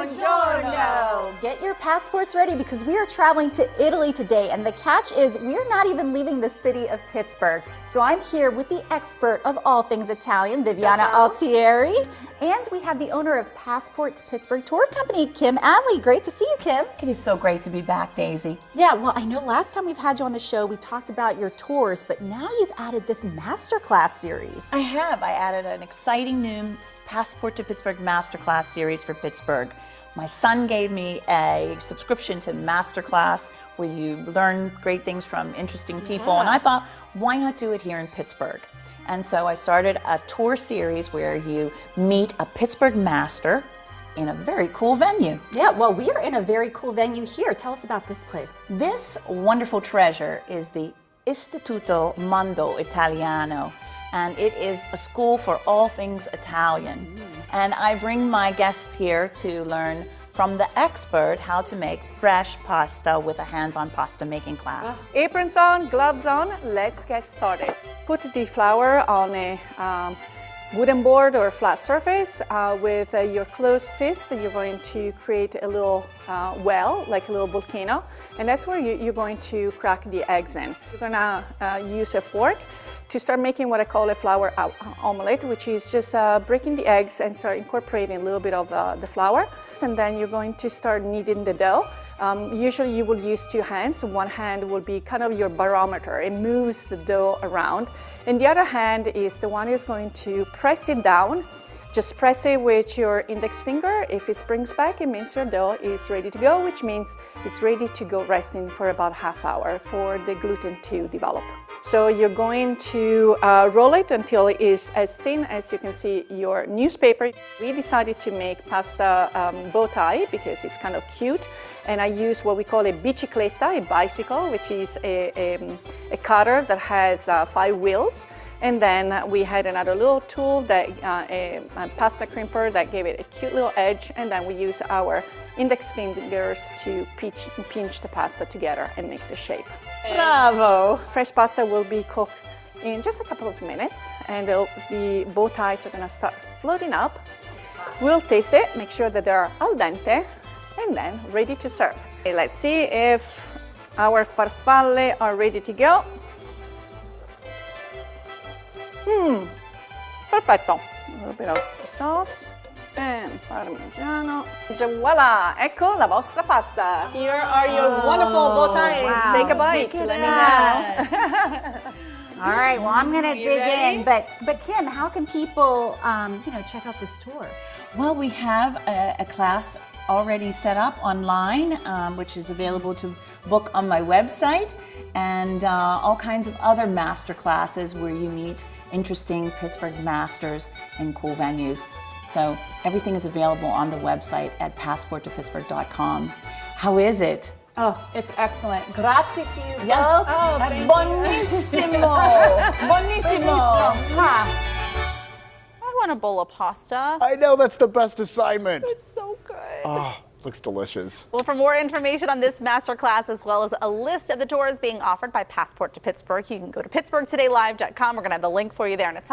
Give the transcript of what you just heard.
Buongiorno! Get your passports ready because we are traveling to Italy today, and the catch is we're not even leaving the city of Pittsburgh. So I'm here with the expert of all things Italian, Viviana Altieri, and we have the owner of Passport to Pittsburgh Tour Company, Kim Adley. Great to see you, Kim. It is so great to be back, Daisy. Yeah, well, I know last time we've had you on the show, we talked about your tours, but now you've added this masterclass series. I have. I added an exciting new Passport to Pittsburgh Masterclass series for Pittsburgh. My son gave me a subscription to Masterclass where you learn great things from interesting people, and I thought, why not do it here in Pittsburgh? And so I started a tour series where you meet a Pittsburgh master in a very cool venue. Yeah, well, we are in a very cool venue here. Tell us about this place. This wonderful treasure is the Istituto Mondo Italiano, and it is a school for all things Italian. And I bring my guests here to learn from the expert how to make fresh pasta with a hands-on pasta making class. Aprons on, gloves on, let's get started. Put the flour on a wooden board or flat surface. With your closed fist, you're going to create a little well, like a little volcano, and that's where you're going to crack the eggs in. You're gonna use a fork to start making what I call a flour omelette, which is just breaking the eggs and start incorporating a little bit of the flour. And then you're going to start kneading the dough. Usually you will use two hands. One hand will be kind of your barometer. It moves the dough around. And the other hand is the one who's going to press it down. Just press it with your index finger. If it springs back, it means your dough is ready to go, which means it's ready to go resting for about half hour for the gluten to develop. So you're going to roll it until it is as thin as you can see your newspaper. We decided to make pasta bow tie because it's kind of cute. And I use what we call a bicicletta, a bicycle, which is a cutter that has 5 wheels. And then we had another little tool, that a pasta crimper that gave it a cute little edge. And then we use our index fingers to pinch the pasta together and make the shape. Bravo! Fresh pasta will be cooked in just a couple of minutes, and the bow ties are gonna start floating up. We'll taste it, make sure that they're al dente, and then ready to serve. Okay, let's see if our farfalle are ready to go. Perfetto. A little bit of sauce and parmigiano. Voila! Ecco la vostra pasta. Here are your wonderful bow ties. Wow. Take a bite. Let me know. All right, well, I'm gonna dig ready? in, but Kim, how can people, check out this tour? Well, we have a class already set up online, which is available to book on my website, and all kinds of other master classes where you meet interesting Pittsburgh masters in cool venues. So everything is available on the website at passportopittsburgh.com. How is it? Oh, it's excellent. Grazie to you Yeah. both. Oh, thank you. Buonissimo! Buonissimo! Mwah. I want a bowl of pasta. I know, that's the best assignment. It's so good. Oh, looks delicious. Well, for more information on this masterclass, as well as a list of the tours being offered by Passport to Pittsburgh, you can go to pittsburghtodaylive.com. We're going to have the link for you there, and it's